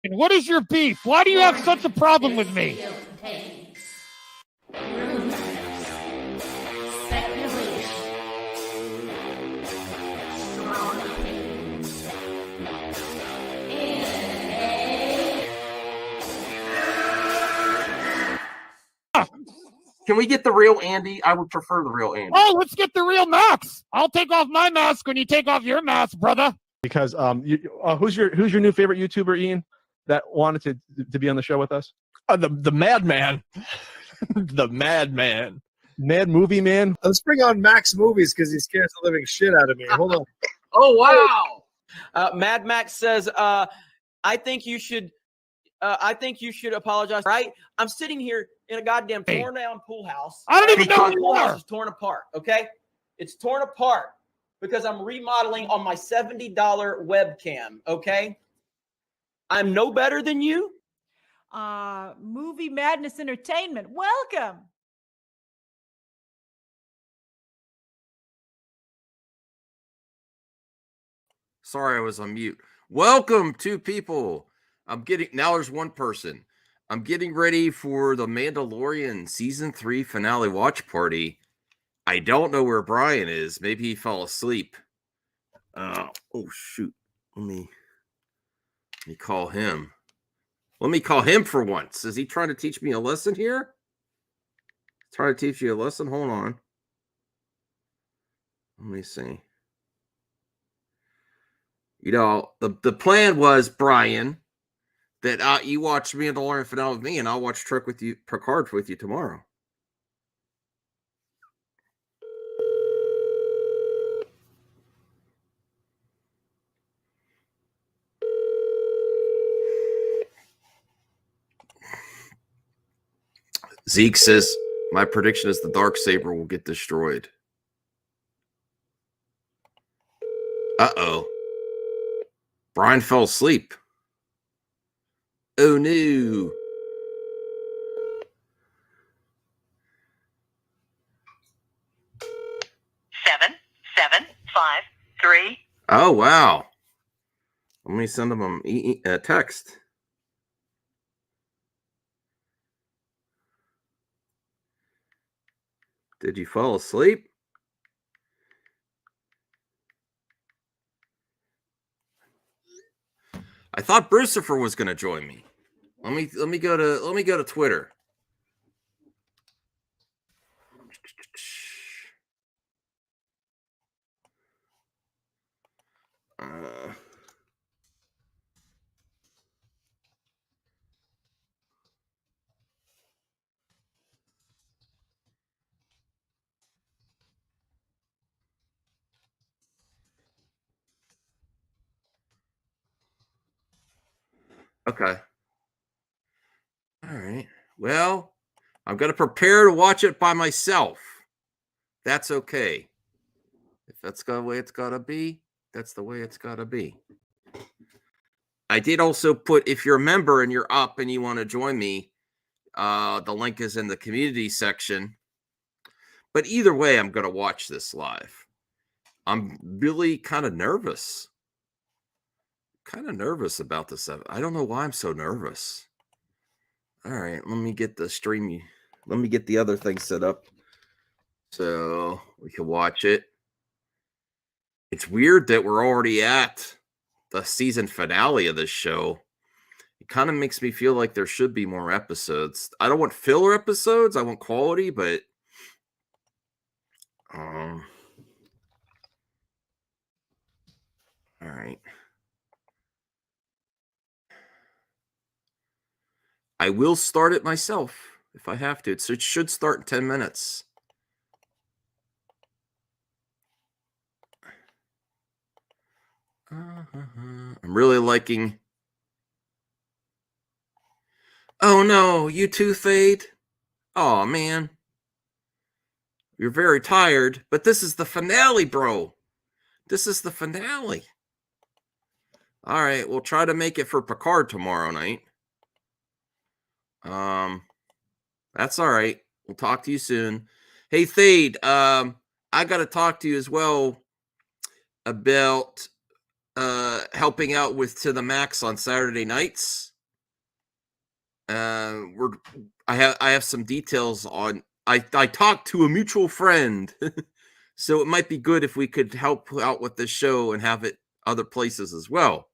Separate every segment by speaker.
Speaker 1: What is your beef? Why do you have such a problem with me?
Speaker 2: Can we get the real Andy? I would prefer the real Andy.
Speaker 1: Oh, let's get the real Max. I'll take off my mask when you take off your mask, brother.
Speaker 3: Because who's your new favorite YouTuber, Ian, that wanted to be on the show with us?
Speaker 4: The Madman. The Madman.
Speaker 3: Mad Movie Man.
Speaker 5: Let's bring on Max Movies because he scares the living shit out of me. Hold on.
Speaker 2: Oh, wow.
Speaker 6: Mad Max says, I think you should apologize. Right? I'm sitting here in a goddamn torn down pool house.
Speaker 1: I don't even know who
Speaker 6: the
Speaker 1: you
Speaker 6: pool house
Speaker 1: are.
Speaker 6: is torn apart. Okay, it's torn apart because I'm remodeling on my $70 webcam. Okay, I'm no better than you.
Speaker 7: Movie Madness Entertainment. Welcome.
Speaker 2: Sorry, I was on mute. Welcome to people. Now there's one person. I'm getting ready for the Mandalorian season 3 finale watch party. I don't know where Brian is. Maybe he fell asleep. Oh shoot. Let me call him. Let me call him for once. Is he trying to teach me a lesson here? Trying to teach you a lesson? Hold on. Let me see. You know, the plan was, Brian, that you watch Mandalorian finale with me, and I'll watch Picard with you tomorrow. Zeke says, my prediction is the Darksaber will get destroyed. Uh-oh. Brian fell asleep. Oh, no.
Speaker 8: Seven, 5, 3.
Speaker 2: Oh, wow. Let me send him a text. Did you fall asleep? I thought Brucifer was going to join me. Let me go to Twitter. Okay. All right. Well, I'm going to prepare to watch it by myself. That's okay. If that's the way it's got to be, that's the way it's got to be. I did also put, if you're a member and you're up and you want to join me, the link is in the community section. But either way, I'm going to watch this live. I'm really kind of nervous. About this. I don't know why I'm so nervous. All right, let me get the stream. Let me get the other thing set up so we can watch it. It's weird that we're already at the season finale of this show. It kind of makes me feel like there should be more episodes. I don't want filler episodes. I want quality, but all right. I will start it myself if I have to. It should start in 10 minutes. I'm really liking. Oh no, you too, Fade? Oh man. You're very tired, but this is the finale, bro. This is the finale. All right, we'll try to make it for Picard tomorrow night. That's all right. We'll talk to you soon. Hey, Thade, I got to talk to you as well about helping out with To the Max on Saturday nights. I have some details on. I talked to a mutual friend, so it might be good if we could help out with this show and have it other places as well.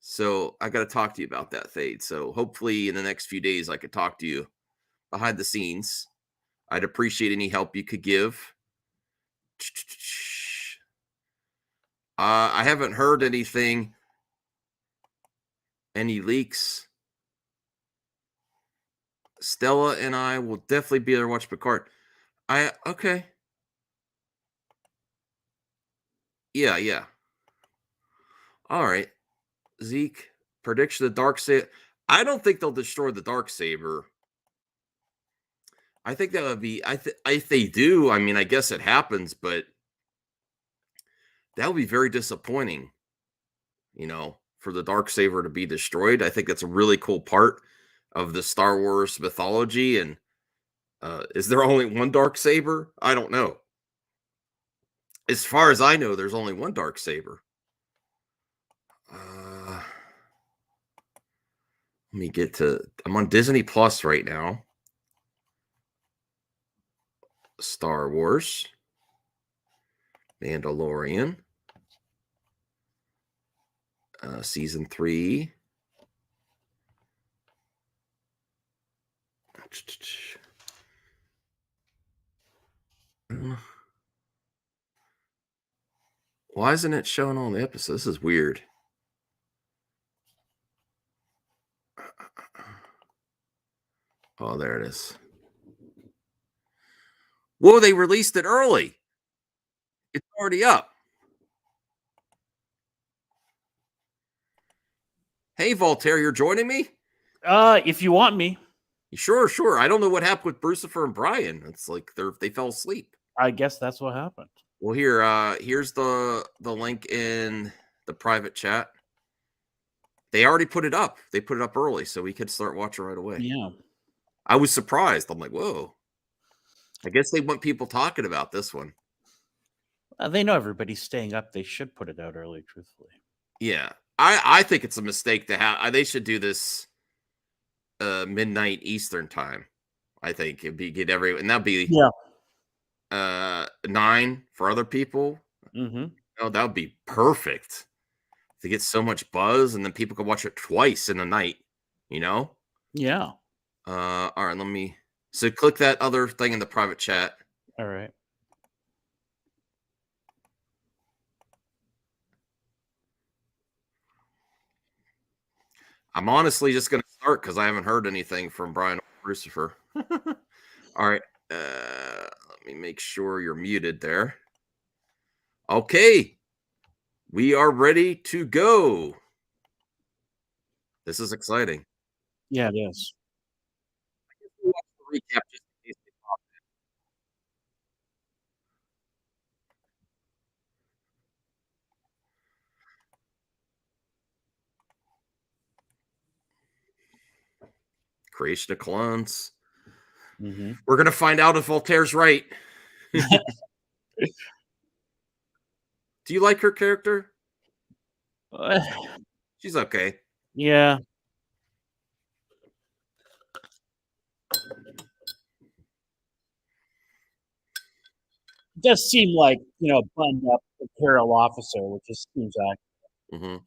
Speaker 2: So I got to talk to you about that, Fade. So hopefully in the next few days I could talk to you behind the scenes. I'd appreciate any help you could give. I haven't heard anything, any leaks. Stella and I will definitely be there to watch Picard. Okay. Yeah. All right. Zeke, prediction of the Dark Saber. I don't think they'll destroy the Dark Saber. I think that would be if they do, I mean, I guess it happens, but that would be very disappointing, for the Dark Saber to be destroyed. I think that's a really cool part of the Star Wars mythology. And is there only one Dark Saber? I don't know. As far as I know, there's only one Dark Saber. Let me get to. I'm on Disney Plus right now. Star Wars, Mandalorian, season 3. Why isn't it showing all the episodes? This is weird. Oh, there it is. Whoa, they released it early. It's already up. Hey, Voltaire, you're joining me?
Speaker 9: If you want me.
Speaker 2: Sure. I don't know what happened with Brucifer and Brian. It's like they fell asleep.
Speaker 9: I guess that's what happened.
Speaker 2: Well, here's the link in the private chat. They already put it up. They put it up early, so we could start watching right away.
Speaker 9: Yeah.
Speaker 2: I was surprised. I'm like, whoa. I guess they want people talking about this one.
Speaker 9: They know everybody's staying up. They should put it out early, truthfully.
Speaker 2: Yeah. I think it's a mistake to have. They should do this midnight Eastern time. I think it'd be and that'd be 9 for other people.
Speaker 9: Mm-hmm.
Speaker 2: Oh, that would be perfect to get so much buzz, and then people could watch it twice in the night.
Speaker 9: Yeah.
Speaker 2: All right. So click that other thing in the private chat.
Speaker 9: All right.
Speaker 2: I'm honestly just going to start because I haven't heard anything from Brian or Lucifer. All right. Let me make sure you're muted there. Okay. We are ready to go. This is exciting.
Speaker 9: Yeah, it is.
Speaker 2: We'll watch the recap just in case they pop in. Creation of clones.
Speaker 9: Mm-hmm.
Speaker 2: We're going to find out if Voltaire's right. Do you like her character? She's okay.
Speaker 9: Yeah. It does seem like, buttoned up imperial officer, which just seems accurate.
Speaker 2: Mm-hmm.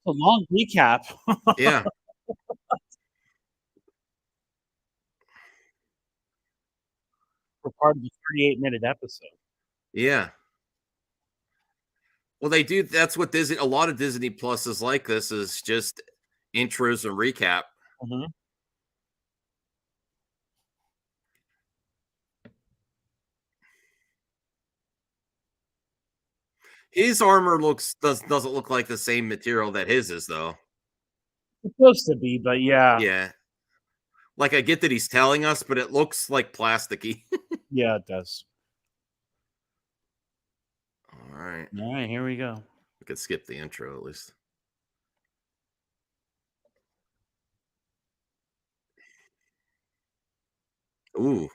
Speaker 9: A long recap.
Speaker 2: Yeah.
Speaker 9: For part of the 38-minute episode.
Speaker 2: Yeah. Well, they do. That's what a lot of Disney Plus is like. This is just intros and recap.
Speaker 9: Mm-hmm.
Speaker 2: His armor doesn't look like the same material that his is, though.
Speaker 9: It's supposed to be, but yeah.
Speaker 2: Yeah. Like, I get that he's telling us, but it looks like plasticky.
Speaker 9: Yeah, it does.
Speaker 2: All right. right.
Speaker 9: All right, here we go.
Speaker 2: We could skip the intro at least. Ooh.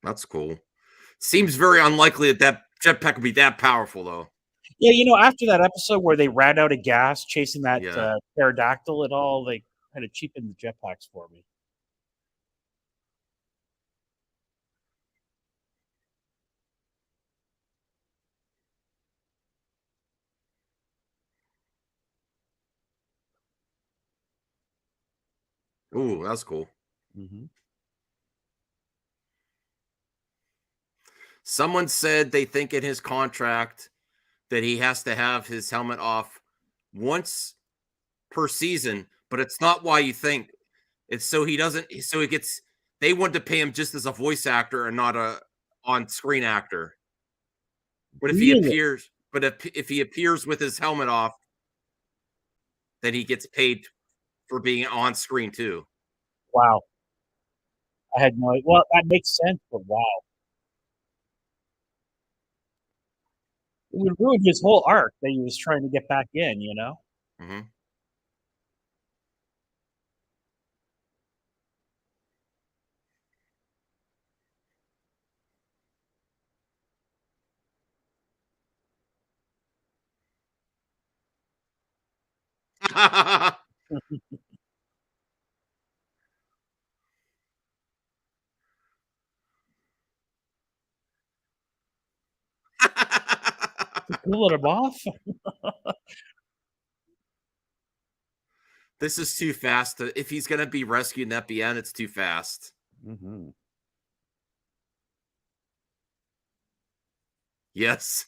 Speaker 2: That's cool. Seems very unlikely that jetpack would be that powerful, though.
Speaker 9: Yeah, after that episode where they ran out of gas chasing that
Speaker 2: Yeah.
Speaker 9: pterodactyl and all, they kind of cheapened the jetpacks for me.
Speaker 2: Ooh, that's cool.
Speaker 9: Mm-hmm.
Speaker 2: Someone said they think in his contract that he has to have his helmet off once per season, but it's not why you think. It's so he doesn't. So he gets. They want to pay him just as a voice actor and not a on-screen actor. But if he
Speaker 9: Really?
Speaker 2: appears, but if he appears with his helmet off, then he gets paid for being on screen too.
Speaker 9: Wow. I had no idea. Well, that makes sense, but wow. It would ruin his whole arc that he was trying to get back in.
Speaker 2: Mm-hmm.
Speaker 9: Pulling him off?
Speaker 2: This is too fast. If he's gonna be rescued at the end, it's too fast.
Speaker 9: Mm-hmm.
Speaker 2: Yes.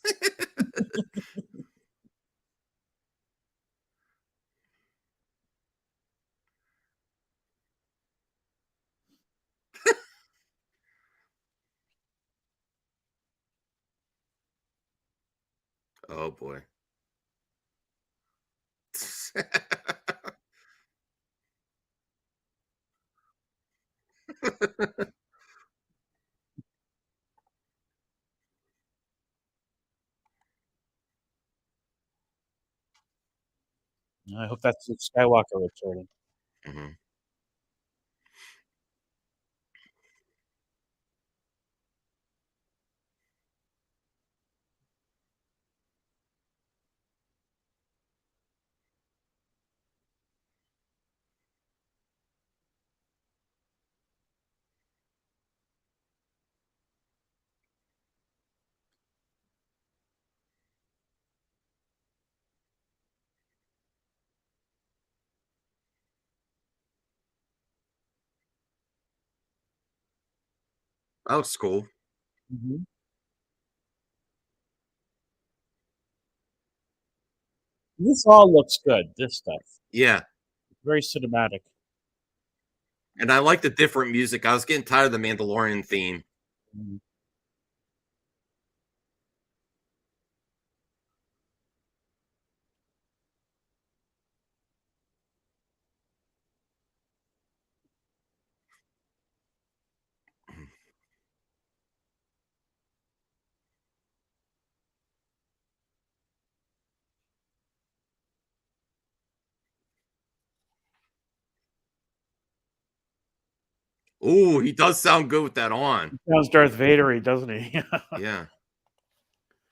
Speaker 2: Oh boy.
Speaker 9: I hope that's Luke Skywalker returning.
Speaker 2: Mm-hmm. That was cool.
Speaker 9: Mm-hmm. This all looks good. This stuff,
Speaker 2: Yeah.
Speaker 9: very cinematic.
Speaker 2: And I like the different music. I was getting tired of the Mandalorian theme.
Speaker 9: Mhm.
Speaker 2: Ooh, he does sound good with that on.
Speaker 9: Sounds Darth Vader-y, doesn't he?
Speaker 2: Yeah.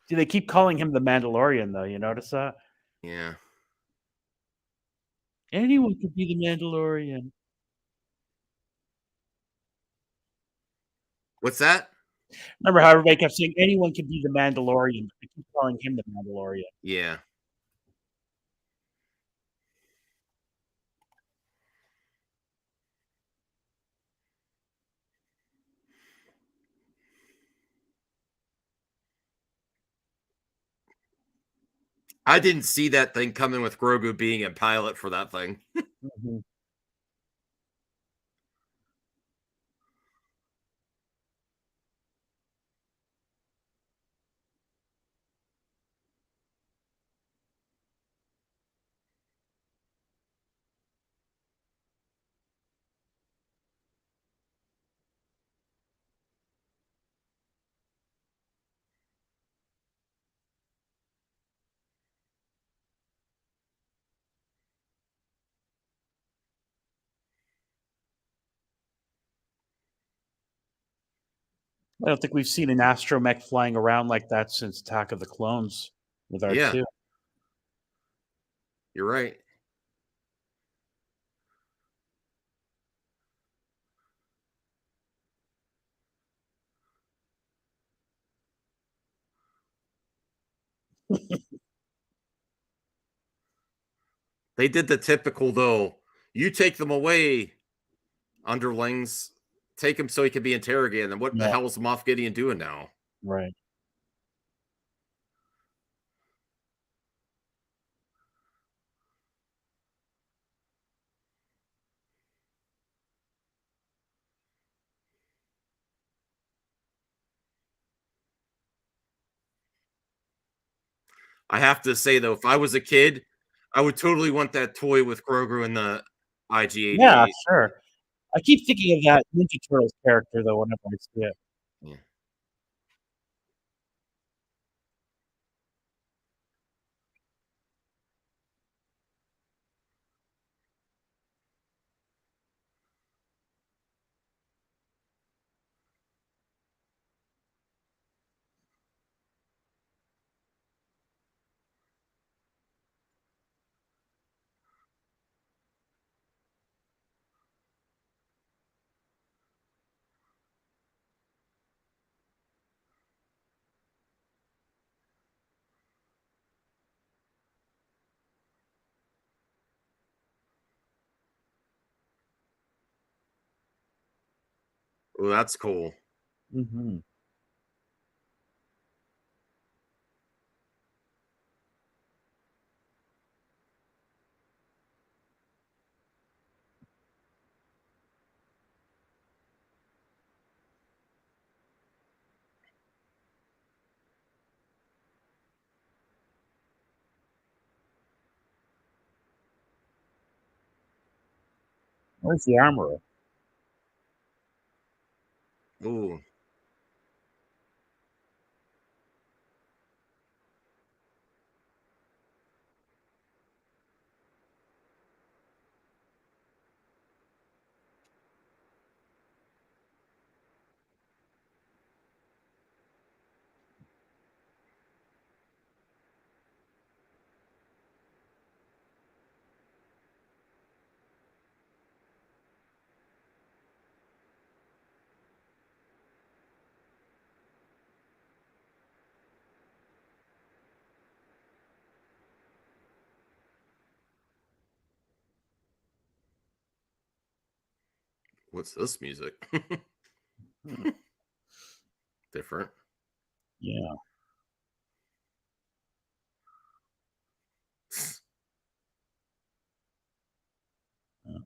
Speaker 9: See, they keep calling him the Mandalorian, though. You notice that?
Speaker 2: Yeah.
Speaker 9: Anyone could be the Mandalorian.
Speaker 2: What's that?
Speaker 9: Remember how everybody kept saying anyone can be the Mandalorian, but they keep calling him the Mandalorian.
Speaker 2: Yeah. I didn't see that thing coming with Grogu being a pilot for that thing.
Speaker 9: Mhm. I don't think we've seen an astromech flying around like that since Attack of the Clones with
Speaker 2: Yeah.
Speaker 9: R2.
Speaker 2: You're right. They did the typical though. You take them away, underlings. Take him so he can be interrogated. And what the
Speaker 9: Yeah,
Speaker 2: hell is Moff Gideon doing now?
Speaker 9: right.
Speaker 2: I have to say though, if I was a kid, I would totally want that toy with Grogu and the
Speaker 9: Yeah,
Speaker 2: IG-88.
Speaker 9: sure. I keep thinking of that Ninja Turtles character though whenever I see it.
Speaker 2: Yeah. Oh, that's cool.
Speaker 9: Mm-hmm. Where's the armorer?
Speaker 2: Ooh. What's this music?
Speaker 9: Hmm.
Speaker 2: Different.
Speaker 9: Yeah. Yeah.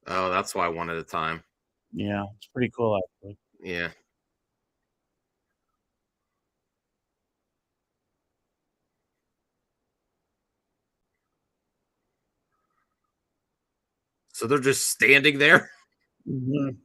Speaker 2: Oh, that's why I wanted a time.
Speaker 9: Yeah. It's pretty cool actually.
Speaker 2: Yeah. So they're just standing there.
Speaker 9: Mm-hmm.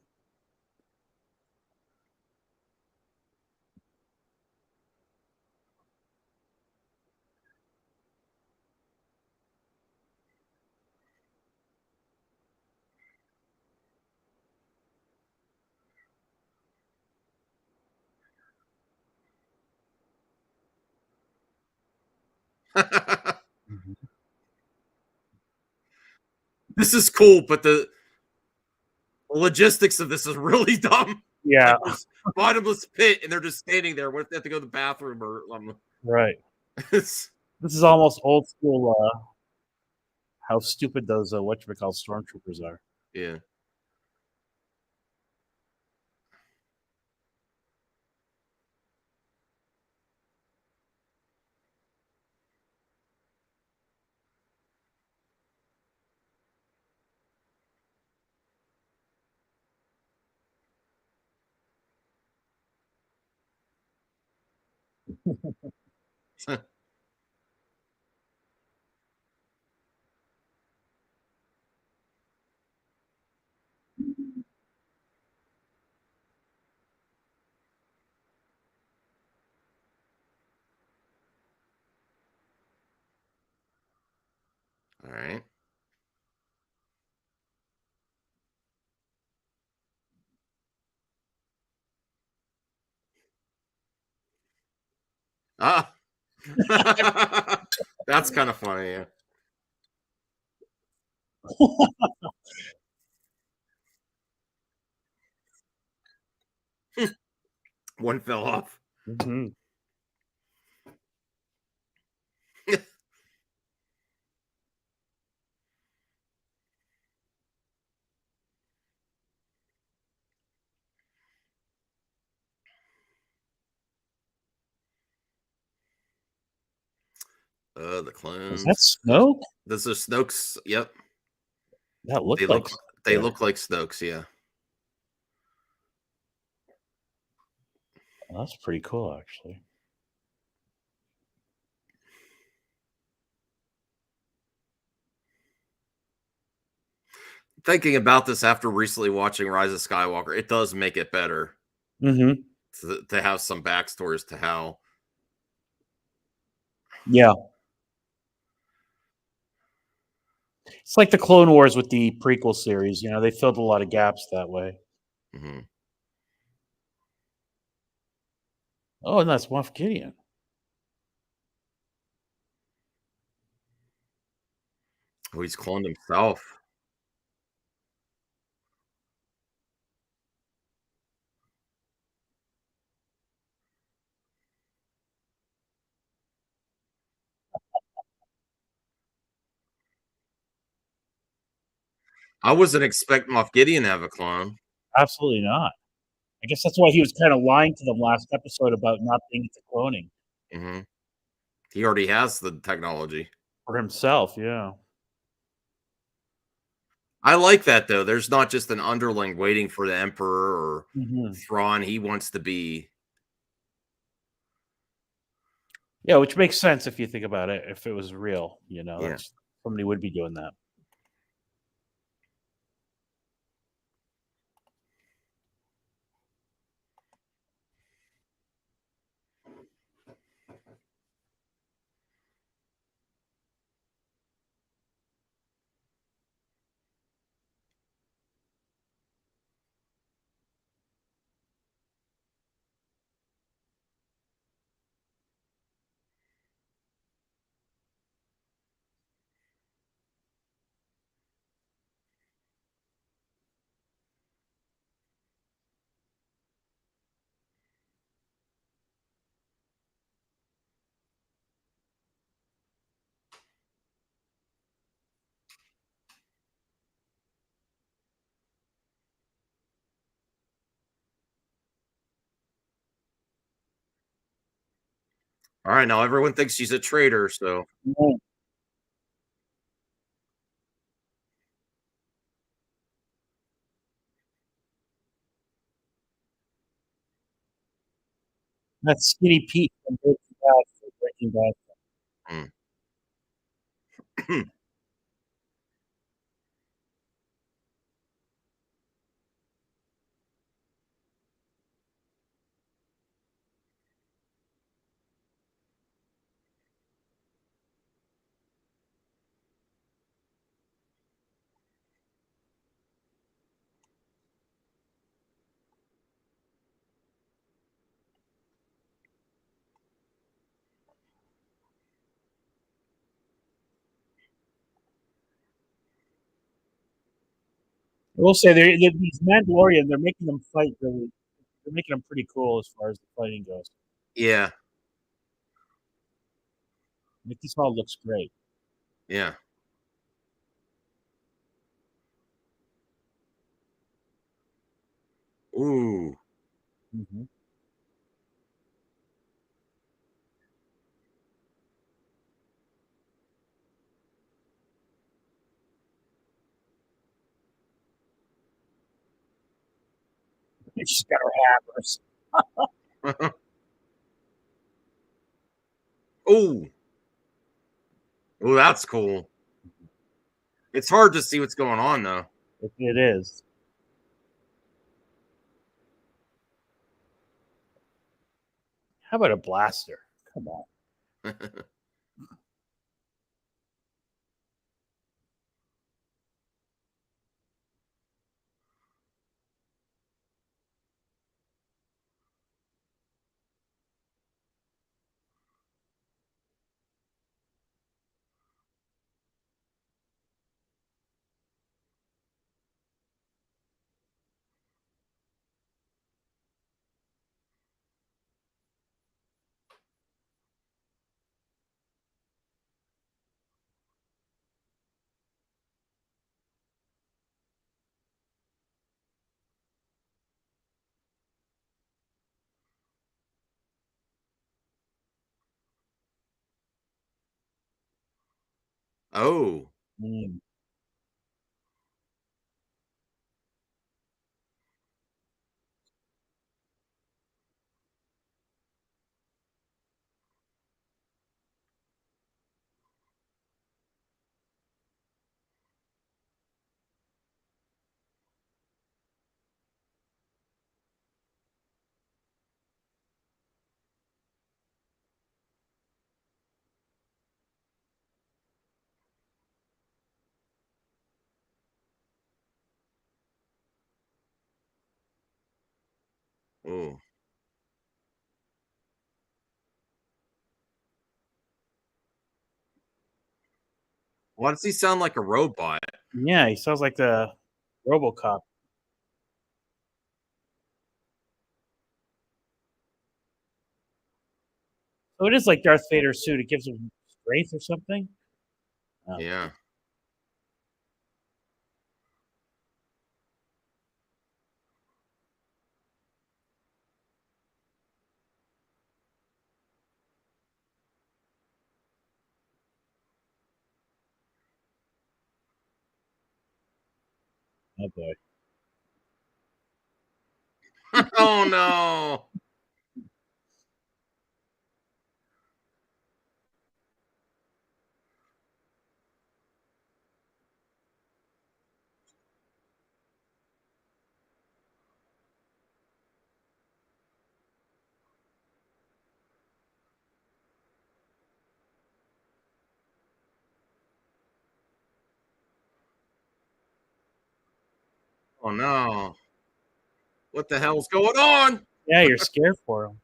Speaker 2: This is cool, but the logistics of this is really dumb.
Speaker 9: Yeah,
Speaker 2: Like, there's bottomless pit, and they're just standing there. What if they have to go to the bathroom or
Speaker 9: right.
Speaker 2: it's
Speaker 9: This is almost old school. How stupid those whatchamacallit stormtroopers are.
Speaker 2: yeah. All right. Ah. That's kind of funny. Yeah. One fell off.
Speaker 9: Mm-hmm.
Speaker 2: The
Speaker 9: Is
Speaker 2: clones.
Speaker 9: that Snoke?
Speaker 2: This is Snoke's. Yep.
Speaker 9: That looked
Speaker 2: They
Speaker 9: like.
Speaker 2: look. They look like Snoke's. Yeah.
Speaker 9: Oh, that's pretty cool, actually.
Speaker 2: Thinking about this after recently watching Rise of Skywalker, it does make it better
Speaker 9: Mm-hmm.
Speaker 2: to have some backstories to how.
Speaker 9: Yeah. It's like the Clone Wars with the prequel series. You know, they filled a lot of gaps that way.
Speaker 2: Mm-hmm.
Speaker 9: Oh, and that's Moff Gideon.
Speaker 2: Oh, he's cloned himself. I wasn't expecting Moff Gideon to have a clone.
Speaker 9: Absolutely not. I guess that's why he was kind of lying to them last episode about not being into cloning
Speaker 2: Mm-hmm. He already has the technology.
Speaker 9: for himself. Yeah.
Speaker 2: I like that though. There's not just an underling waiting for the Emperor or
Speaker 9: Mm-hmm.
Speaker 2: Thrawn. He wants to be.
Speaker 9: Yeah, which makes sense if you think about it. If it was real, you know,
Speaker 2: Yeah.
Speaker 9: that's, somebody would be doing that.
Speaker 2: All right, now everyone thinks she's a traitor. So
Speaker 9: Yeah. That's Skinny Pete from Breaking Bad.
Speaker 2: mm.
Speaker 9: will say these Mandalorian, they're making them fight really. They're making them pretty cool as far as the fighting goes.
Speaker 2: Yeah.
Speaker 9: This all looks great.
Speaker 2: Yeah. Ooh.
Speaker 9: Mm-hmm. She's got her hammers.
Speaker 2: Ooh. Oh, that's cool. It's hard to see what's going on though.
Speaker 9: It is. How about a blaster? Come on.
Speaker 2: Oh.
Speaker 9: Mm.
Speaker 2: Oh. Why does he sound like a robot?
Speaker 9: Yeah, he sounds like the RoboCop. So it is like Darth Vader's suit. It gives him strength or something. Oh.
Speaker 2: Yeah.
Speaker 9: Oh boy.
Speaker 2: Oh no. Oh no. What the hell's going on?
Speaker 9: Yeah, you're scared for him.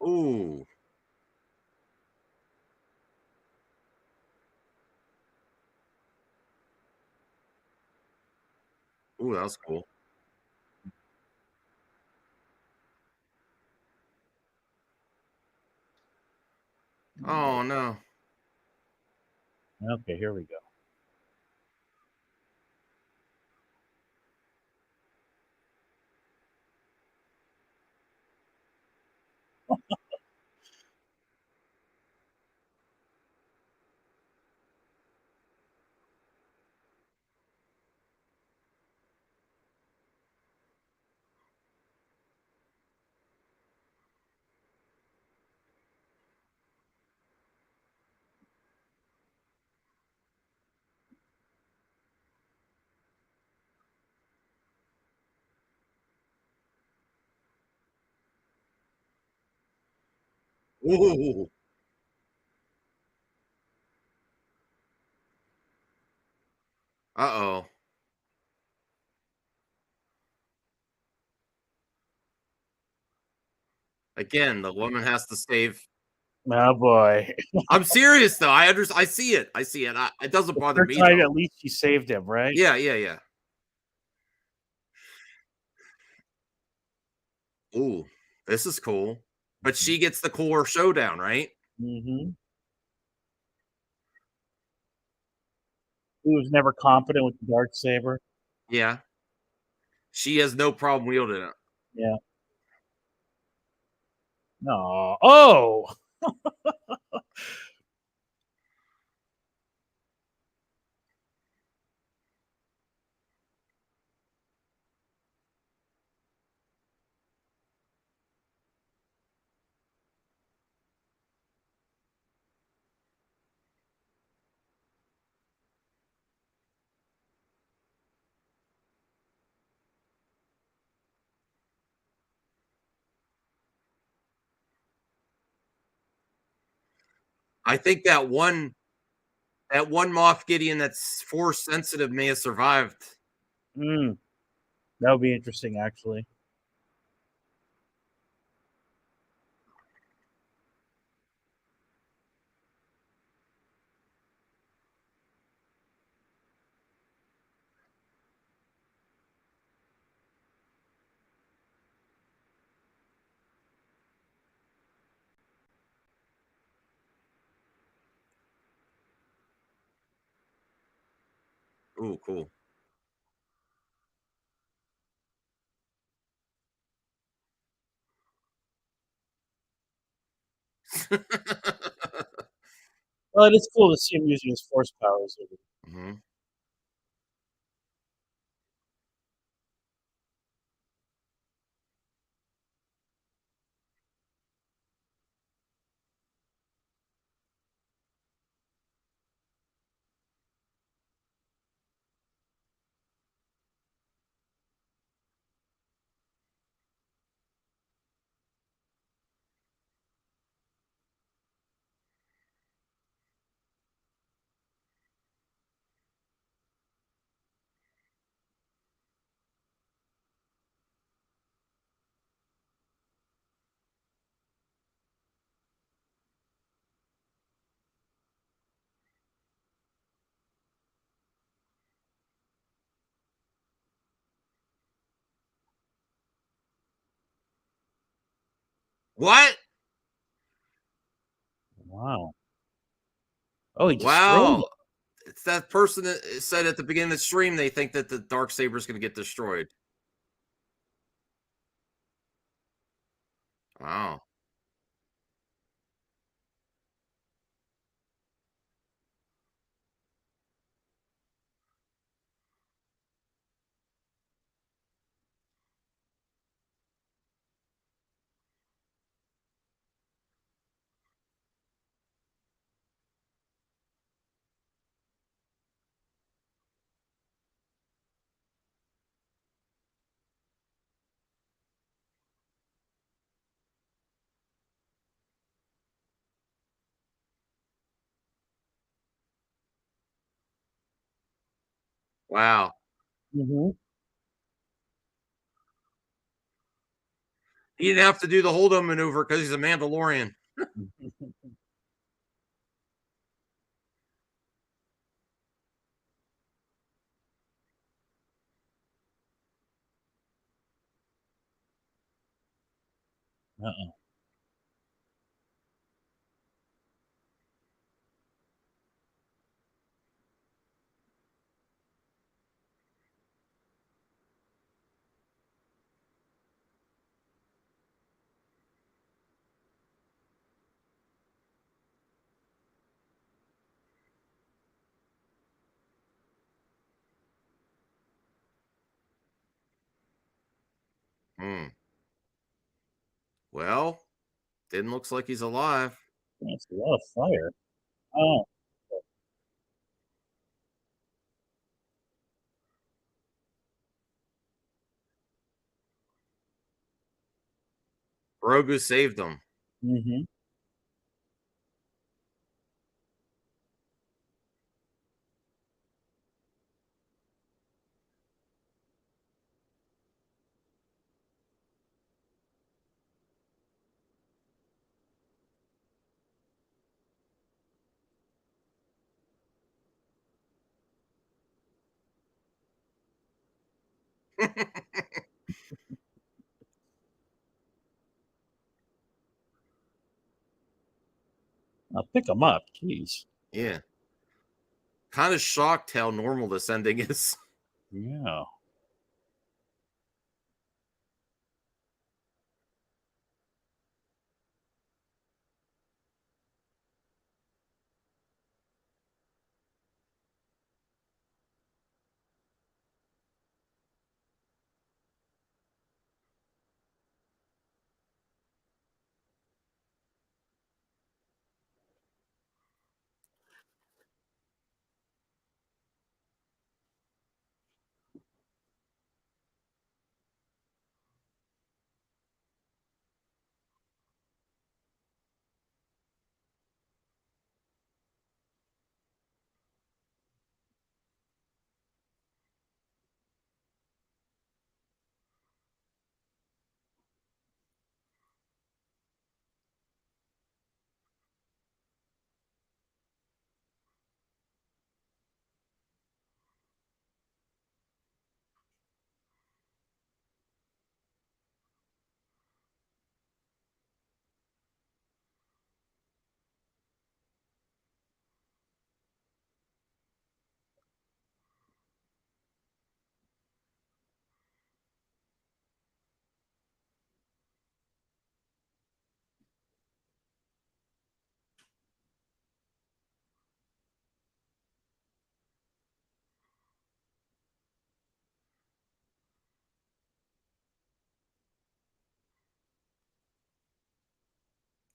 Speaker 2: Ooh. Ooh, that was cool. Oh no.
Speaker 9: Okay, here we go.
Speaker 2: Ooh. Uh-oh. Again, the woman has to save
Speaker 9: Oh boy.
Speaker 2: I'm serious though. I see it. I see it. It doesn't bother
Speaker 9: Third
Speaker 2: me
Speaker 9: time,
Speaker 2: though.
Speaker 9: at least you saved him, right?
Speaker 2: Yeah. Ooh, this is cool. But she gets the cooler showdown, right?
Speaker 9: Mm-hmm. He was never competent with the dark saber.
Speaker 2: Yeah. She has no problem wielding it.
Speaker 9: Yeah. No. Oh.
Speaker 2: I think that one Moff Gideon that's force sensitive may have survived.
Speaker 9: Mm. That would be interesting, actually.
Speaker 2: Ooh, cool.
Speaker 9: Well, it is cool to see him using his force powers.
Speaker 2: Mhm. What?
Speaker 9: Wow. Oh, he destroyed
Speaker 2: Wow. It's that person that said at the beginning of the stream they think that the dark saber is going to get destroyed. Wow. Wow.
Speaker 9: it. Mm-hmm.
Speaker 2: He didn't have to do the hold on maneuver because he's a Mandalorian.
Speaker 9: Uh-oh.
Speaker 2: Hmm. Well, didn't looks like he's alive.
Speaker 9: That's a lot of fire. Oh.
Speaker 2: Grogu saved him.
Speaker 9: Mm-hmm. I'll pick them up. Jeez.
Speaker 2: Yeah. Kind of shocked how normal this ending is.
Speaker 9: Yeah.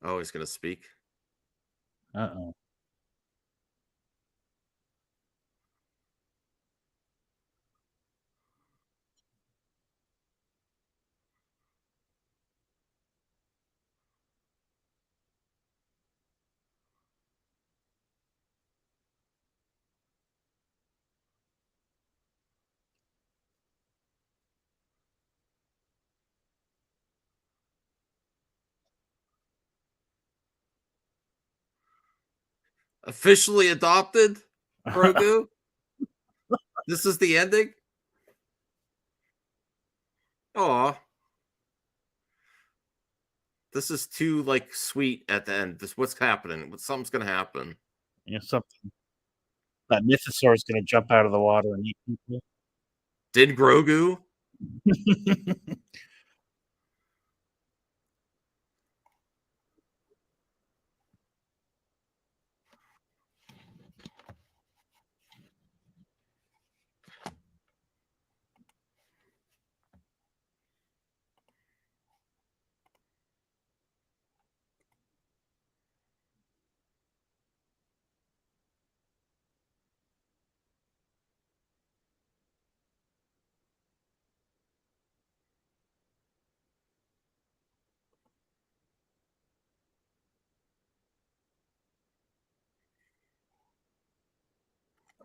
Speaker 2: Oh, he's going to speak.
Speaker 9: Uh-oh.
Speaker 2: Officially adopted, Grogu? This is the ending? Aw. This is too, like, sweet at the end. What's happening? Something's going to happen.
Speaker 9: Yeah, something. That mythosaur is going to jump out of the water and eat people.
Speaker 2: Did Grogu?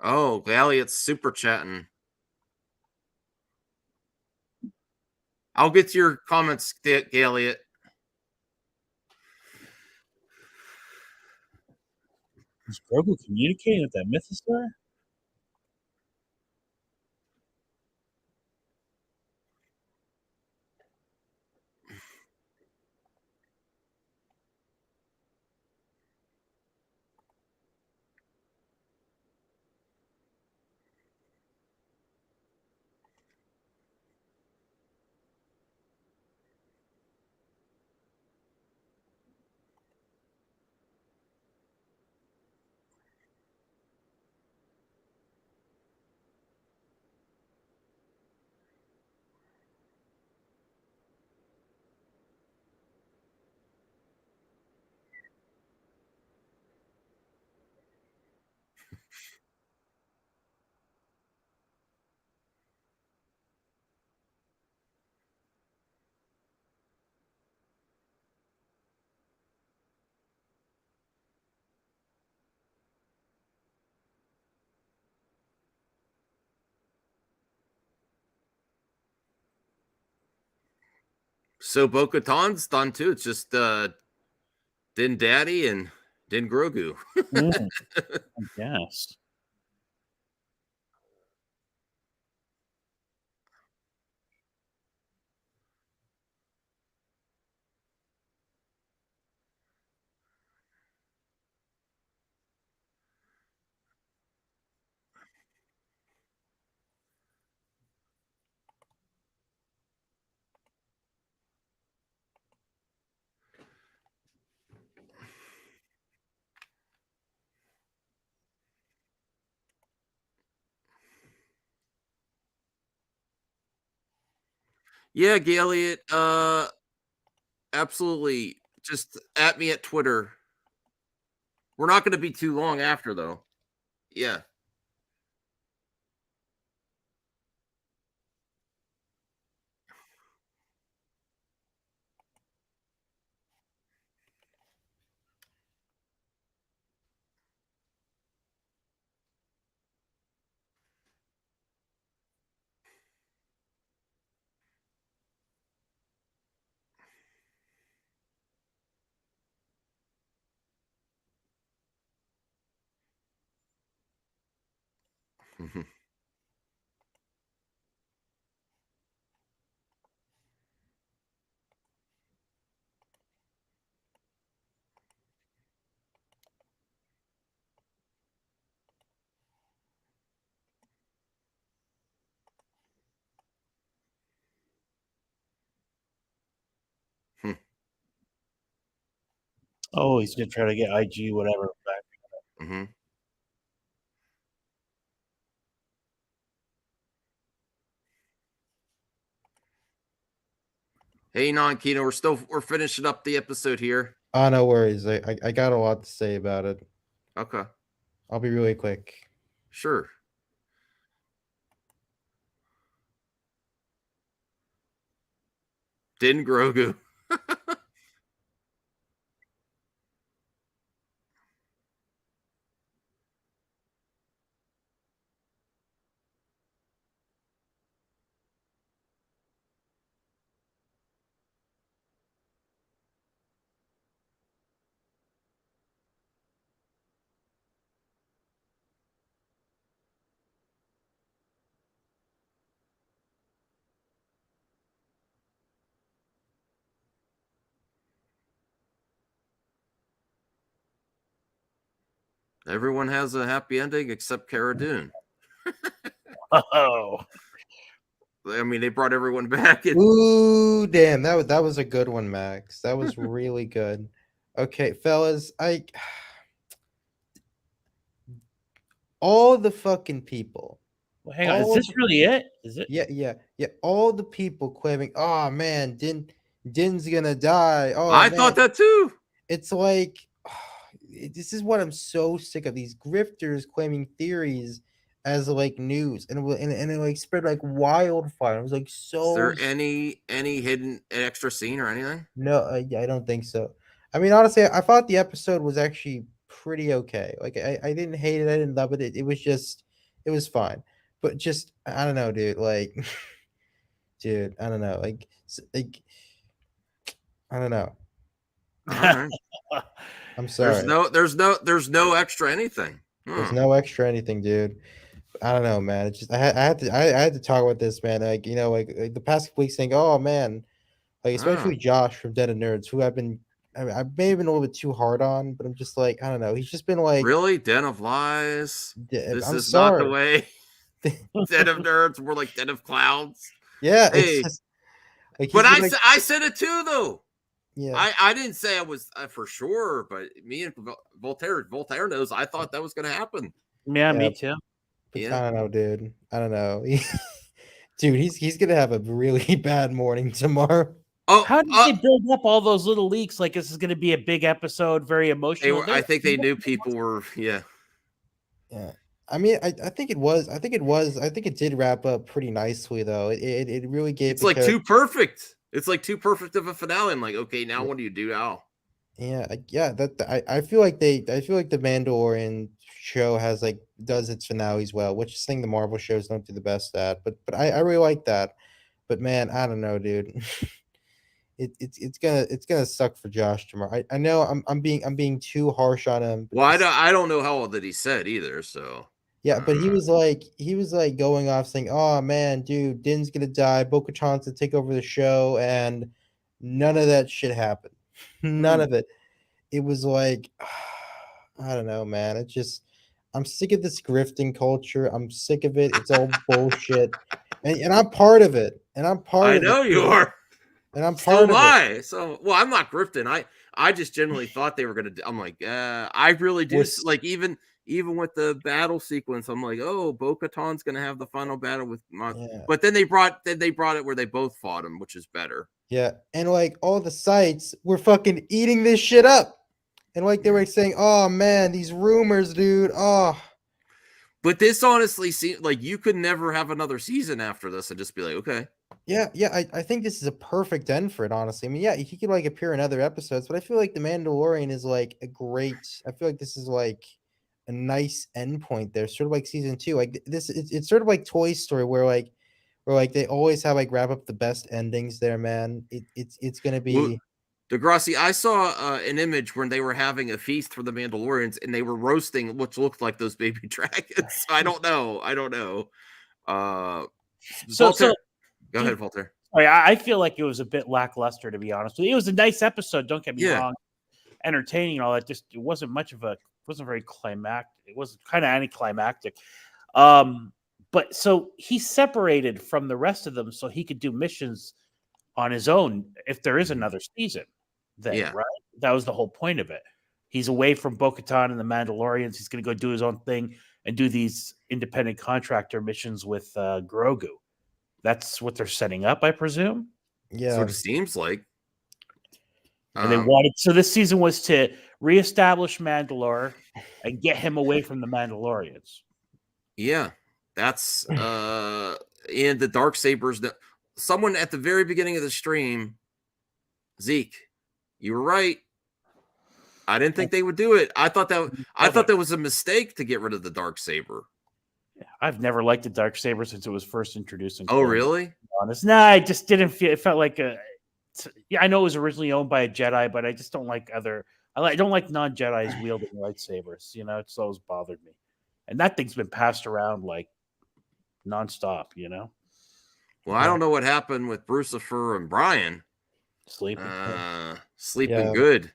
Speaker 2: Oh, Galliot's super chatting. I'll get to your comments, Galliot.
Speaker 9: Is Grogu communicating with that mythosaur?
Speaker 2: So Bo-Katan's done too. It's just Din Daddy and Din Grogu.
Speaker 9: I guess.
Speaker 2: Yeah, Galiot. Absolutely. Just at me at Twitter. We're not going to be too long after, though. Yeah.
Speaker 9: Oh, he's gonna try to get IG whatever back.
Speaker 2: Mm-hmm. Hey, Non-Kino, we're finishing up the episode here.
Speaker 10: Oh, no worries. I got a lot to say about it.
Speaker 2: Okay.
Speaker 10: I'll be really quick.
Speaker 2: Sure. Din Grogu. Everyone has a happy ending except Cara Dune.
Speaker 9: Oh,
Speaker 2: I mean, they brought everyone back.
Speaker 10: Ooh, damn, that was a good one, Max. That was really good. Okay, fellas, all the fucking people.
Speaker 9: well, hang on. Is
Speaker 10: All
Speaker 9: this
Speaker 10: the-
Speaker 9: really it? Is it?
Speaker 10: Yeah. All the people claiming, "Oh man, Din's gonna die." Oh,
Speaker 2: I
Speaker 10: man.
Speaker 2: thought that too.
Speaker 10: It's like this is what I'm so sick of, these grifters claiming theories as like news, and it like spread like wildfire. It was like so.
Speaker 2: Is there any hidden extra scene or anything?
Speaker 10: No, I don't think so. I mean, honestly, I thought the episode was actually pretty okay. Like, I didn't hate it, I didn't love it. It was just, it was fine. But just, I don't know, dude. Like, dude, I don't know. Like, I don't know.
Speaker 2: All right.
Speaker 10: I'm sorry.
Speaker 2: There's no extra anything.
Speaker 10: There's no extra anything, dude. I don't know, man. It's just I had to talk about this, man. Like, like the past couple weeks, saying, "Oh man," like especially Josh from Dead of Nerds, who I may have been a little bit too hard on, but I'm just like, I don't know. He's just been like,
Speaker 2: Really, Den of Lies. This
Speaker 10: I'm
Speaker 2: is
Speaker 10: sorry.
Speaker 2: not the way. Den of Nerds, more like Den of Clowns.
Speaker 10: Yeah,
Speaker 2: Hey,
Speaker 10: it's just like,
Speaker 2: but I said it too, though.
Speaker 10: Yeah,
Speaker 2: I didn't say I was for sure, but me and Voltaire knows. I thought that was going to happen.
Speaker 9: Yeah, me too.
Speaker 10: I don't know, dude. I don't know, dude. He's gonna have a really bad morning tomorrow.
Speaker 2: Oh,
Speaker 9: how did they build up all those little leaks? Like this is going to be a big episode, very emotional.
Speaker 2: I think they knew people were. Yeah.
Speaker 10: I mean, I think it was. I think it did wrap up pretty nicely, though. It really gave.
Speaker 2: It's like too perfect. It's like too perfect of a finale. I'm like, okay, now what do you do now?
Speaker 10: Yeah. I feel like the Mandalorian show does its finales well, which is thing the Marvel shows don't do the best at. But I really like that. But man, I don't know, dude. It's gonna suck for Josh tomorrow. I know I'm being too harsh on him.
Speaker 2: Well, I don't know how all that he said either. So
Speaker 10: yeah, but he was like going off saying, "Oh man, dude, Din's gonna die. Bo-Katan's to take over the show," and none of that shit happened. None of it. It was like, I don't know, man. It's just, I'm sick of this grifting culture. I'm sick of it. It's all bullshit, and I'm part of it. And I'm part.
Speaker 2: I
Speaker 10: of
Speaker 2: know
Speaker 10: it,
Speaker 2: you are.
Speaker 10: And I'm part of it.
Speaker 2: So, well, I'm not grifting. I just generally thought they were gonna. I'm like, I really do. Like even even with the battle sequence, I'm like, oh, Bo-Katan's gonna have the final battle with
Speaker 10: Yeah.
Speaker 2: but then they brought it where they both fought him, which is better.
Speaker 10: Yeah, and like all the sites were fucking eating this shit up, and like they were saying, "Oh man, these rumors, dude." Oh,
Speaker 2: But this honestly seems like you could never have another season after this and just be like, okay.
Speaker 10: yeah. I think this is a perfect end for it. Honestly, I mean, yeah, he could like appear in other episodes, but I feel like the Mandalorian is like a great. I feel like this is like a nice end point there, sort of like season 2. Like this, it's sort of like Toy Story, where they always have like wrap up the best endings there, man. It's gonna be.
Speaker 2: Degrassi, I saw an image when they were having a feast for the Mandalorians and they were roasting what looked like those baby dragons. I don't know. Voltaire, go ahead, Voltaire.
Speaker 9: I feel like it was a bit lackluster, to be honest with you. It was a nice episode, don't get me wrong. Entertaining and all that. Just it wasn't very climactic. It was kind of anticlimactic. But so he separated from the rest of them so he could do missions on his own if there is another season. Then, right? That was the whole point of it. He's away from Bo-Katan and the Mandalorians. He's going to go do his own thing and do these independent contractor missions with Grogu. That's what they're setting up, I presume.
Speaker 10: Yeah,
Speaker 2: that's what it seems like.
Speaker 9: And they wanted, so this season was to reestablish Mandalore and get him away from the Mandalorians.
Speaker 2: Yeah, that's and the Darksabers. Someone at the very beginning of the stream, Zeke, you were right. I didn't think they would do it. I thought that was a mistake to get rid of the Darksaber.
Speaker 9: I've never liked the Darksaber since it was first introduced.
Speaker 2: Oh, really?
Speaker 9: Honest, no, I just didn't feel. It felt like I know it was originally owned by a Jedi, but I just don't like I don't like non-Jedis wielding lightsabers. You know, it's always bothered me. And that thing's been passed around like nonstop. You know.
Speaker 2: Well, I don't know what happened with Brucifer and Brian.
Speaker 9: Sleeping
Speaker 2: good.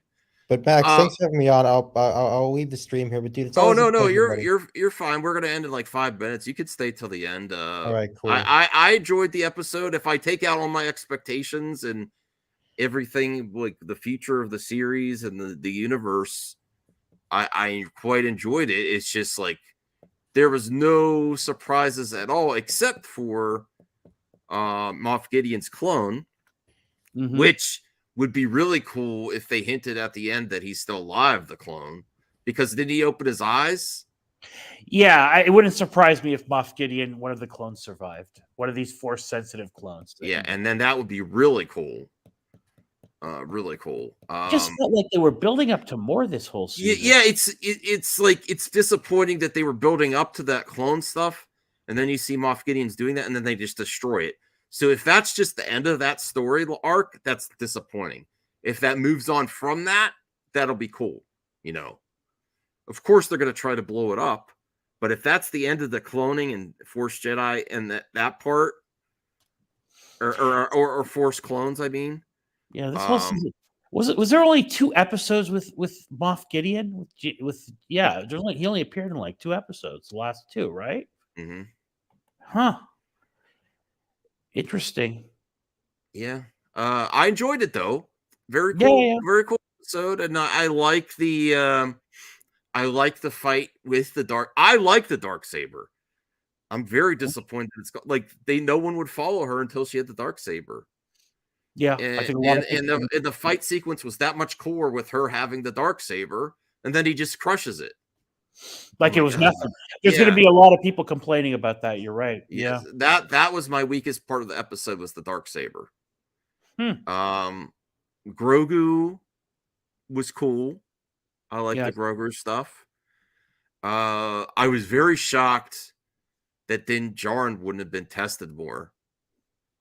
Speaker 10: But Max, thanks for having me on. I'll leave the stream here, but dude, it's
Speaker 2: no, you're fine. We're gonna end in like 5 minutes. You could stay till the end.
Speaker 10: All right, cool.
Speaker 2: I enjoyed the episode. If I take out all my expectations and everything, like the future of the series and the universe, I quite enjoyed it. It's just like there was no surprises at all, except for Moff Gideon's clone, which would be really cool if they hinted at the end that he's still alive, the clone, because didn't he open his eyes?
Speaker 9: Yeah, it wouldn't surprise me if Moff Gideon, one of the clones, survived. One of these Force-sensitive clones.
Speaker 2: Yeah, and then that would be really cool. Really cool.
Speaker 9: Just felt like they were building up to more this whole season.
Speaker 2: Yeah, it's like it's disappointing that they were building up to that clone stuff, and then you see Moff Gideon's doing that, and then they just destroy it. So if that's just the end of that story arc, that's disappointing. If that moves on from that, that'll be cool. You know, of course they're going to try to blow it up, but if that's the end of the cloning and Force Jedi and that part, or Force clones, I mean,
Speaker 9: yeah, this whole season was there only 2 episodes with Moff Gideon? He only appeared in like 2 episodes, the last 2, right?
Speaker 2: Mm-hmm.
Speaker 9: Huh. Interesting.
Speaker 2: Yeah. I enjoyed it though. Very cool. Yeah. Very cool episode. And I like the fight with the dark. I like the Darksaber. I'm very disappointed. It's like no one would follow her until she had the Darksaber.
Speaker 9: Yeah.
Speaker 2: I think the fight sequence was that much cooler with her having the Darksaber, and then he just crushes it.
Speaker 9: Like it was nothing. There's going to be a lot of people complaining about that. You're right. Yeah.
Speaker 2: That was my weakest part of the episode was the Darksaber. Grogu was cool. I like the Grogu stuff. I was very shocked that then Djarin wouldn't have been tested more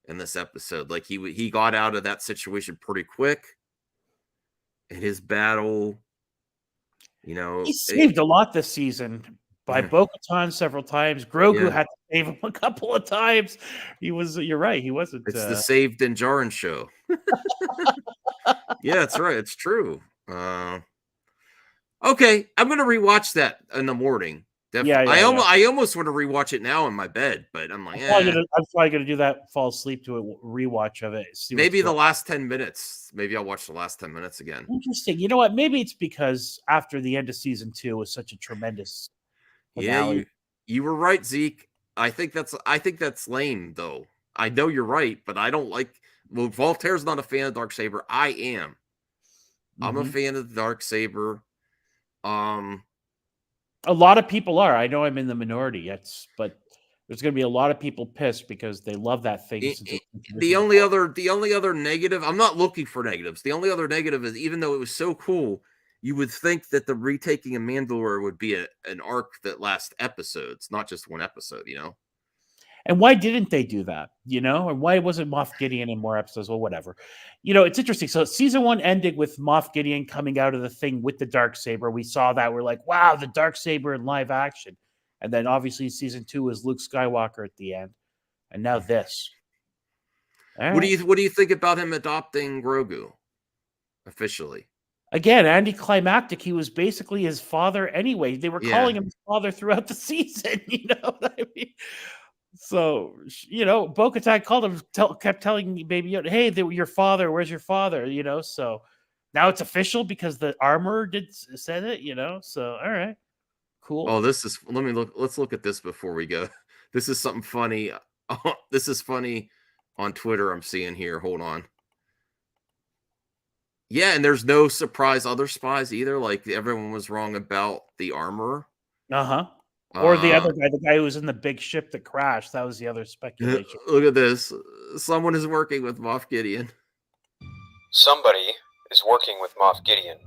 Speaker 2: in this episode. Like he got out of that situation pretty quick. In his battle, you know,
Speaker 9: he saved a lot this season by Bo-Katan several times. Grogu had to save him a couple of times. You're right. He wasn't.
Speaker 2: It's the Saved Din Djarin show. Yeah, that's right. It's true. Okay, I'm gonna rewatch that in the morning. Definitely. I almost want to rewatch it now in my bed, but I'm like,
Speaker 9: I'm probably gonna do that. Fall asleep to a rewatch of it.
Speaker 2: Maybe the last 10 minutes. Maybe I'll watch the last 10 minutes again.
Speaker 9: Interesting. You know what? Maybe it's because after the end of season 2 was such a tremendous finale.
Speaker 2: you were right, Zeke. I think that's lame, though. I know you're right, but I don't like. Well, Voltaire's not a fan of Darksaber. I am. I'm a fan of the Darksaber.
Speaker 9: A lot of people are. I know I'm in the minority. But there's going to be a lot of people pissed because they love that thing.
Speaker 2: The only other negative. I'm not looking for negatives. The only other negative is, even though it was so cool, you would think that the retaking of Mandalore would be an arc that lasts episodes, not just one episode.
Speaker 9: And why didn't they do that? And why wasn't Moff Gideon in more episodes? Well, whatever. It's interesting. So season 1 ended with Moff Gideon coming out of the thing with the Darksaber. We saw that. We're like, wow, the Darksaber in live action. And then obviously season 2 is Luke Skywalker at the end. And now this. All
Speaker 2: What
Speaker 9: right.
Speaker 2: do you think about him adopting Grogu officially?
Speaker 9: Again, anticlimactic. He was basically his father anyway. They were calling him his father throughout the season. You know what I mean? So, Bo-Katan called him, kept telling Baby Yoda, hey, your father, where's your father? So now it's official because the armor said it, so all right, cool.
Speaker 2: Oh, let's look at this before we go. This is something funny. This is funny on Twitter I'm seeing here. Hold on. Yeah, and there's no surprise other spies either. Like, everyone was wrong about the armor.
Speaker 9: Or the other guy, the guy who was in the big ship that crashed. That was the other speculation.
Speaker 2: Look at this. Someone is working with Moff Gideon.
Speaker 11: Somebody is working with Moff Gideon.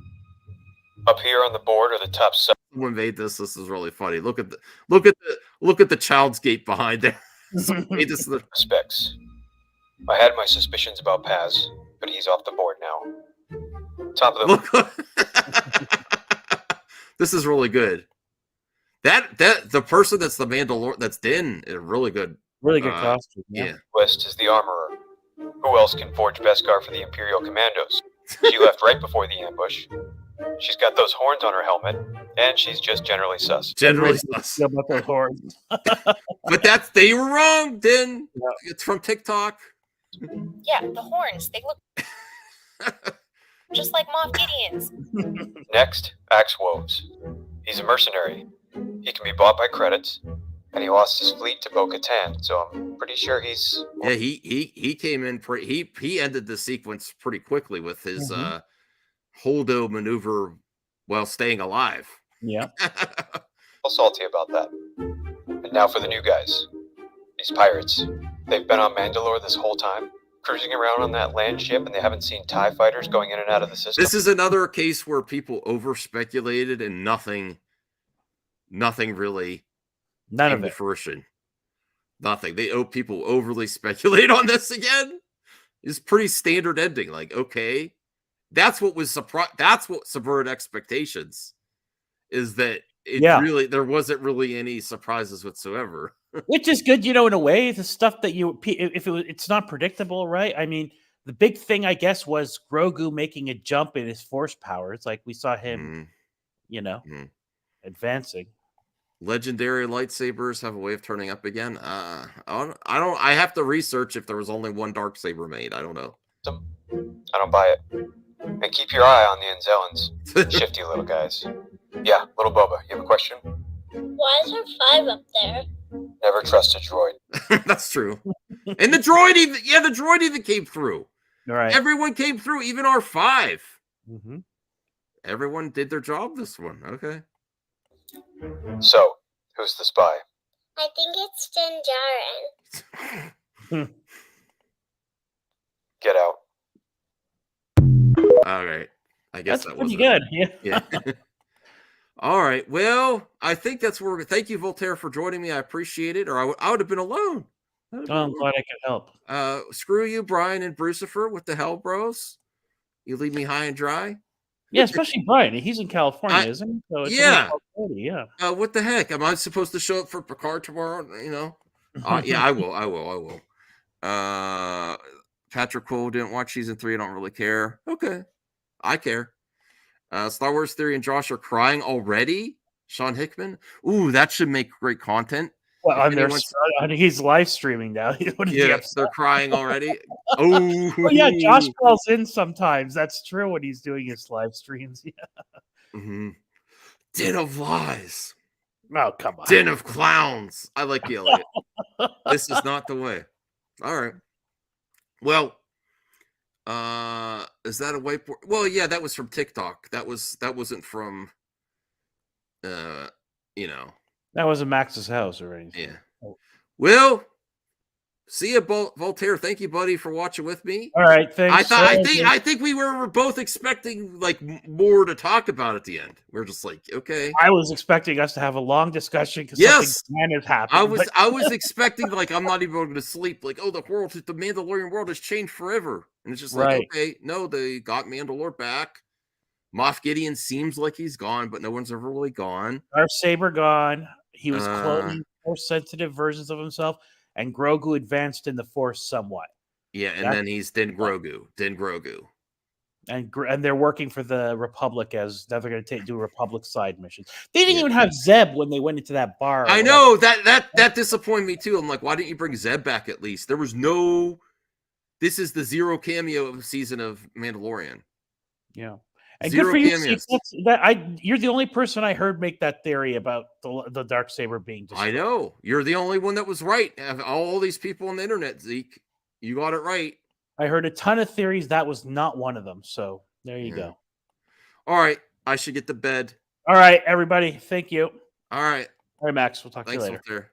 Speaker 11: Up here on the board are the top 7.
Speaker 2: Someone made this. This is really funny. Look at the Child's Gate behind there.
Speaker 11: Specs. I had my suspicions about Paz, but he's off the board now. Top of
Speaker 2: the This is really good. That the person that's the Mandalorian, that's Din, is really good.
Speaker 9: Really good costume.
Speaker 2: Yeah.
Speaker 11: West is the armorer. Who else can forge Beskar for the Imperial Commandos? She left right before the ambush. She's got those horns on her helmet, and she's just generally sus.
Speaker 2: Generally sus.
Speaker 9: About those horns.
Speaker 2: But they were wrong, Din. Yeah. It's from TikTok.
Speaker 12: Yeah, the horns. They look just like Moff Gideon's.
Speaker 11: Next, Axe Woves. He's a mercenary. He can be bought by credits, and he lost his fleet to Bo-Katan, so I'm pretty sure he's...
Speaker 2: Yeah, he came in he ended the sequence pretty quickly with his holdo maneuver while staying alive.
Speaker 9: Yeah.
Speaker 11: I'm salty about that. And now for the new guys. These pirates. They've been on Mandalore this whole time, cruising around on that land ship, and they haven't seen TIE fighters going in and out of the system.
Speaker 2: This is another case where people over-speculated and nothing really came to fruition. Nothing. People overly speculate on this again. It's pretty standard ending. Like, okay, that's what subverted expectations. Is that really there wasn't really any surprises whatsoever.
Speaker 9: Which is good, in a way. The stuff that it's not predictable, right? I mean, the big thing, I guess, was Grogu making a jump in his force power. It's like we saw him, advancing.
Speaker 2: Legendary lightsabers have a way of turning up again. I have to research if there was only one Darksaber made. I don't know.
Speaker 11: I don't buy it. And keep your eye on the Anzellans. Shifty little guys. Yeah, little Boba, you have a question?
Speaker 12: Why is there 5 up there?
Speaker 11: Never trust a droid.
Speaker 2: That's true. And the droid even came through.
Speaker 9: All right.
Speaker 2: Everyone came through, even R5.
Speaker 9: Mm-hmm.
Speaker 2: Everyone did their job this one. Okay.
Speaker 11: So, who's the spy?
Speaker 12: I think it's Djarin.
Speaker 11: Get out.
Speaker 2: All right. I guess
Speaker 9: that's
Speaker 2: that was
Speaker 9: pretty good.
Speaker 2: Yeah. All right. Well, I think that's where. Thank you, Voltaire, for joining me. I appreciate it. Or I would have been alone.
Speaker 9: I'm glad I could help.
Speaker 2: Screw you, Brian and Brucifer. What the hell, bros? You leave me high and dry.
Speaker 9: Yeah, especially Brian. He's in California, isn't he? So it's yeah.
Speaker 2: What the heck? Am I supposed to show up for Picard tomorrow? Yeah, I will. Patrick Cole didn't watch season 3. I don't really care. Okay. I care. Star Wars Theory and Josh are crying already. Sean Hickman. Ooh, that should make great content.
Speaker 9: Well, he's live streaming now.
Speaker 2: They're crying already. Oh,
Speaker 9: yeah. Josh calls in sometimes. That's true when he's doing his live streams. Yeah.
Speaker 2: Mm-hmm. Den of Lies.
Speaker 9: Oh, come on.
Speaker 2: Den of clowns. I like you, Elliot. This is not the way. All right. Well, is that a whiteboard? Well, yeah, that was from TikTok. That wasn't from you know.
Speaker 9: That wasn't Max's house or anything.
Speaker 2: Yeah. Well, see you, Voltaire. Thank you, buddy, for watching with me.
Speaker 9: All right, thanks.
Speaker 2: I think we were both expecting like more to talk about at the end. We're just like, okay.
Speaker 9: I was expecting us to have a long discussion because
Speaker 2: Yes,
Speaker 9: something has happened.
Speaker 2: I was expecting like I'm not even going to sleep. Like, oh, the Mandalorian world has changed forever, and it's just like,
Speaker 9: Right.
Speaker 2: okay, no, they got Mandalore back. Moff Gideon seems like he's gone, but no one's ever really gone.
Speaker 9: Darth Saber gone. He was cloning Force sensitive versions of himself, and Grogu advanced in the Force somewhat.
Speaker 2: Yeah, and then he's Din Grogu.
Speaker 9: And they're working for the Republic as now they're going to do Republic side missions. They didn't even have Zeb when they went into that bar.
Speaker 2: I know that disappointed me too. I'm like, why didn't you bring Zeb back at least? There was no. This is the zero cameo season of Mandalorian.
Speaker 9: Yeah, and
Speaker 2: Zero
Speaker 9: good for you.
Speaker 2: cameos.
Speaker 9: You're the only person I heard make that theory about the Darksaber being destroyed.
Speaker 2: I know you're the only one that was right. Of all these people on the internet, Zeke, you got it right.
Speaker 9: I heard a ton of theories. That was not one of them. So there you go.
Speaker 2: All right, I should get to bed.
Speaker 9: All right, everybody. Thank you.
Speaker 2: All right.
Speaker 9: All right, Max. We'll talk to you
Speaker 2: Thanks,
Speaker 9: later.
Speaker 2: Walter.